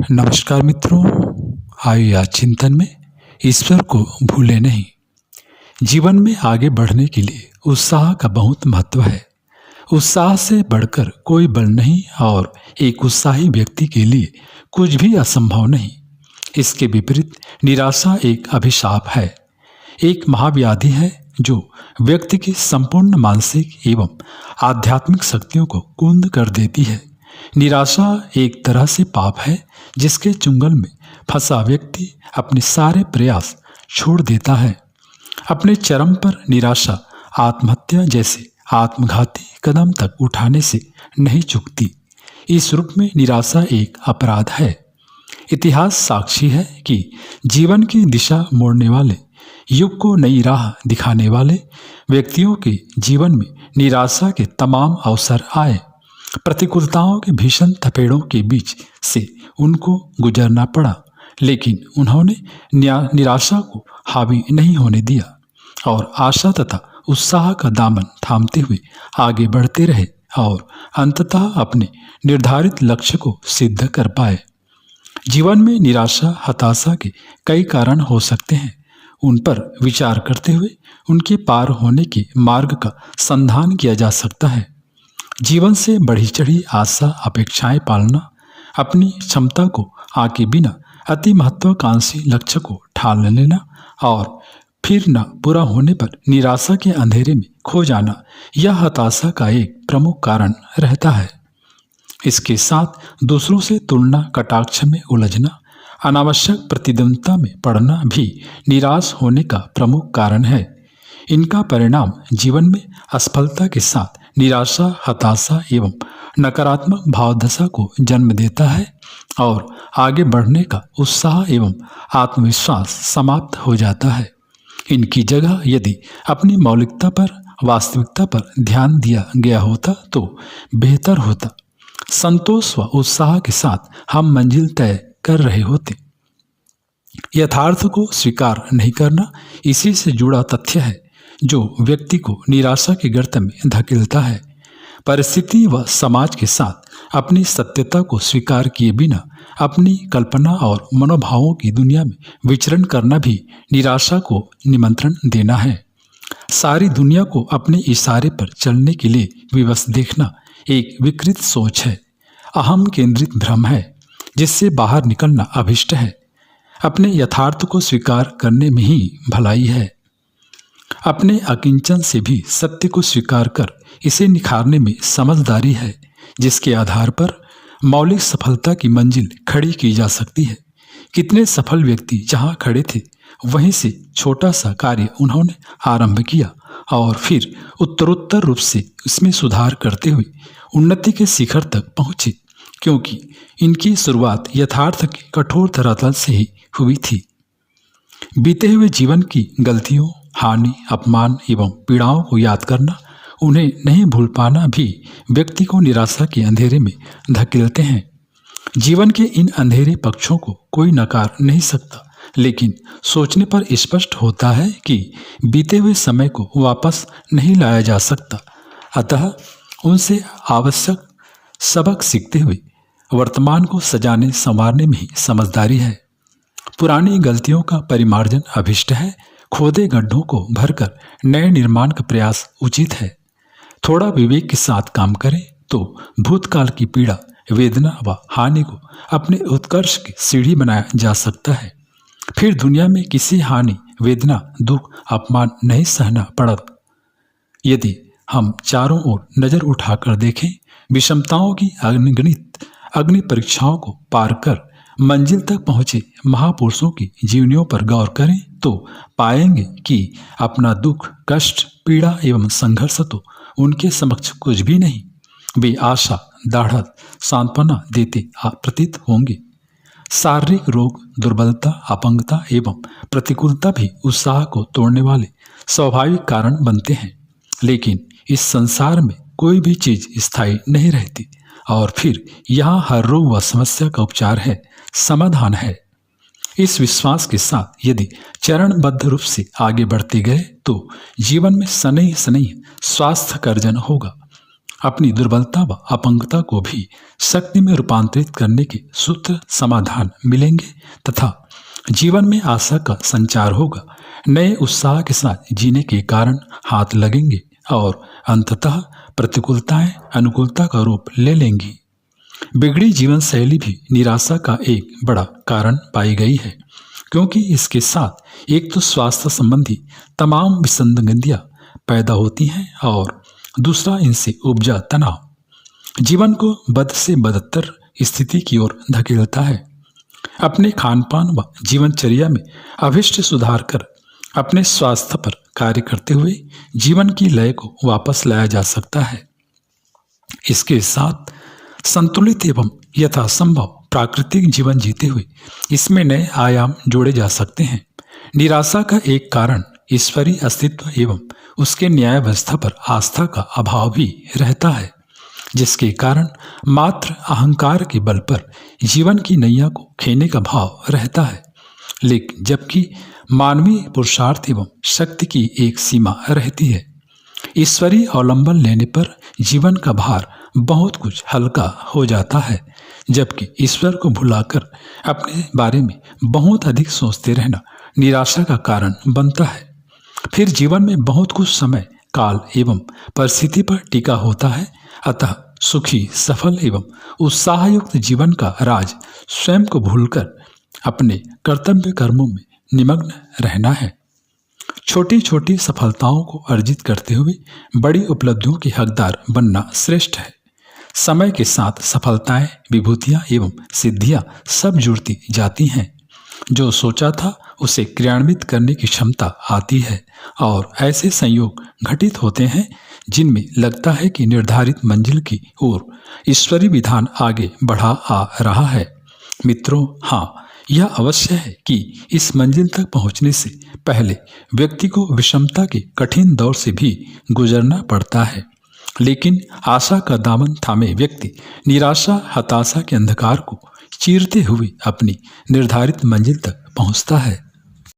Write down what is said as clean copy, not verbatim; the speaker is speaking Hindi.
नमस्कार मित्रों, आइए आज चिंतन में ईश्वर को भूले नहीं। जीवन में आगे बढ़ने के लिए उत्साह का बहुत महत्व है। उत्साह से बढ़कर कोई बल नहीं और एक उत्साही व्यक्ति के लिए कुछ भी असंभव नहीं। इसके विपरीत निराशा एक अभिशाप है, एक महाव्याधि है जो व्यक्ति की संपूर्ण मानसिक एवं आध्यात्मिक शक्तियों को कुंद कर देती है। निराशा एक तरह से पाप है जिसके चुंगल में फंसा व्यक्ति अपने सारे प्रयास छोड़ देता है। अपने चरम पर निराशा आत्महत्या जैसे आत्मघाती कदम तक उठाने से नहीं चूकती। इस रूप में निराशा एक अपराध है। इतिहास साक्षी है कि जीवन की दिशा मोड़ने वाले, युग को नई राह दिखाने वाले व्यक्तियों के जीवन में निराशा के तमाम अवसर आए। प्रतिकूलताओं के भीषण थपेड़ों के बीच से उनको गुजरना पड़ा, लेकिन उन्होंने निराशा को हावी नहीं होने दिया और आशा तथा उत्साह का दामन थामते हुए आगे बढ़ते रहे और अंततः अपने निर्धारित लक्ष्य को सिद्ध कर पाए। जीवन में निराशा हताशा के कई कारण हो सकते हैं। उन पर विचार करते हुए उनके पार होने के मार्ग का संधान किया जा सकता है। जीवन से बढ़ी चढ़ी आशा अपेक्षाएं पालना, अपनी क्षमता को आके बिना अति महत्वाकांक्षी लक्ष्य को ठान लेना और फिर न पूरा होने पर निराशा के अंधेरे में खो जाना, यह हताशा का एक प्रमुख कारण रहता है। इसके साथ दूसरों से तुलना कटाक्ष में उलझना, अनावश्यक प्रतिद्वंद्विता में पड़ना भी निराश होने का प्रमुख कारण है। इनका परिणाम जीवन में असफलता के साथ निराशा, हताशा एवं नकारात्मक भावदशा को जन्म देता है और आगे बढ़ने का उत्साह एवं आत्मविश्वास समाप्त हो जाता है। इनकी जगह यदि अपनी मौलिकता पर, वास्तविकता पर ध्यान दिया गया होता तो बेहतर होता। संतोष व उत्साह के साथ हम मंजिल तय कर रहे होते। यथार्थ को स्वीकार नहीं करना इसी से जुड़ा तथ्य है जो व्यक्ति को निराशा के गर्त में धकेलता है। परिस्थिति व समाज के साथ अपनी सत्यता को स्वीकार किए बिना अपनी कल्पना और मनोभावों की दुनिया में विचरण करना भी निराशा को निमंत्रण देना है। सारी दुनिया को अपने इशारे पर चलने के लिए विवश देखना एक विकृत सोच है, अहम केंद्रित भ्रम है जिससे बाहर निकलना अभिष्ट है। अपने यथार्थ को स्वीकार करने में ही भलाई है। अपने अकिंचन से भी सत्य को स्वीकार कर इसे निखारने में समझदारी है, जिसके आधार पर मौलिक सफलता की मंजिल खड़ी की जा सकती है। कितने सफल व्यक्ति जहां खड़े थे वहीं से छोटा सा कार्य उन्होंने आरंभ किया और फिर उत्तरोत्तर रूप से इसमें सुधार करते हुए उन्नति के शिखर तक पहुंचे, क्योंकि इनकी शुरुआत यथार्थ के कठोर धरातल से ही हुई थी। बीते हुए जीवन की गलतियों, हानि, अपमान एवं पीड़ाओं को याद करना, उन्हें नहीं भूल पाना भी व्यक्ति को निराशा के अंधेरे में धकेलते हैं। जीवन के इन अंधेरे पक्षों को कोई नकार नहीं सकता, लेकिन सोचने पर स्पष्ट होता है कि बीते हुए समय को वापस नहीं लाया जा सकता। अतः उनसे आवश्यक सबक सीखते हुए वर्तमान को सजाने संवारने में ही समझदारी है। पुरानी गलतियों का परिमार्जन अभिष्ट है। खोदे गड्ढों को भरकर नए निर्माण का प्रयास उचित है। थोड़ा विवेक के साथ काम करें तो भूतकाल की पीड़ा, वेदना व हानि को अपने उत्कर्ष की सीढ़ी बनाया जा सकता है। फिर दुनिया में किसी हानि, वेदना, दुख, अपमान नहीं सहना पड़त। यदि हम चारों ओर नजर उठाकर देखें, विषमताओं की अगणित अग्नि परीक्षाओं को पार कर मंजिल तक पहुंचे महापुरुषों की जीवनियों पर गौर करें तो पाएंगे कि अपना दुख, कष्ट, पीड़ा एवं संघर्ष तो उनके समक्ष कुछ भी नहीं। वे आशा, दाढ़, सांत्वना देते प्रतीत होंगे। शारीरिक रोग, दुर्बलता, अपंगता एवं प्रतिकूलता भी उत्साह को तोड़ने वाले स्वाभाविक कारण बनते हैं, लेकिन इस संसार में कोई भी चीज स्थायी नहीं रहती और फिर यहाँ हर रोग व समस्या का उपचार है, समाधान है। इस विश्वास के साथ यदि चरणबद्ध रूप से आगे बढ़ते गए तो जीवन में शनैः शनैः स्वास्थ्य का अर्जन होगा। अपनी दुर्बलता व अपंगता को भी शक्ति में रूपांतरित करने के सूत्र समाधान मिलेंगे तथा जीवन में आशा का संचार होगा। नए उत्साह के साथ जीने के कारण हाथ लगेंगे और अंततः प्रतिकूलताएं अनुकूलता का रूप ले लेंगी। बिगड़ी जीवन शैली भी निराशा का एक बड़ा कारण पाई गई है, क्योंकि इसके साथ एक तो स्वास्थ्य संबंधी तमाम विसंगतियां पैदा होती हैं और दूसरा इनसे उपजा तनाव जीवन को बद से बदतर स्थिति की ओर धकेलता है। अपने खान पान व जीवनचर्या में अभिष्ट सुधार कर अपने स्वास्थ्य पर कार्य करते हुए जीवन की लय को वापस लाया जा सकता है। इसके साथ संतुलित एवं यथासंभव प्राकृतिक जीवन जीते हुए इसमें नए आयाम जोड़े जा सकते हैं। निराशा का एक कारण ईश्वरीय अस्तित्व एवं उसके न्याय व्यवस्था पर आस्था का अभाव भी रहता है, जिसके कारण मात्र अहंकार के बल पर जीवन की नैया को खेने का भाव रहता है। लेकिन जबकि मानवीय पुरुषार्थ एवं शक्ति की एक सीमा रहती है, ईश्वरीय अवलंबन लेने पर जीवन का भार बहुत कुछ हल्का हो जाता है। जबकि ईश्वर को भुलाकर अपने बारे में बहुत अधिक सोचते रहना निराशा का कारण बनता है। फिर जीवन में बहुत कुछ समय काल एवं परिस्थिति पर टिका होता है। अतः सुखी सफल एवं उत्साहयुक्त जीवन का राज स्वयं को भूलकर अपने कर्तव्य कर्मों में निमग्न रहना है। छोटी छोटी सफलताओं को अर्जित करते हुए बड़ी उपलब्धियों के हकदार बनना श्रेष्ठ है। समय के साथ सफलताएं, विभूतियां एवं सिद्धियां सब जुड़ती जाती हैं। जो सोचा था उसे क्रियान्वित करने की क्षमता आती है और ऐसे संयोग घटित होते हैं जिनमें लगता है कि निर्धारित मंजिल की ओर ईश्वरीय विधान आगे बढ़ा आ रहा है। मित्रों, हाँ, यह अवश्य है कि इस मंजिल तक पहुंचने से पहले व्यक्ति को विषमता के कठिन दौर से भी गुजरना पड़ता है। लेकिन आशा का दामन थामे व्यक्ति निराशा हताशा के अंधकार को चीरते हुए अपनी निर्धारित मंजिल तक पहुंचता है।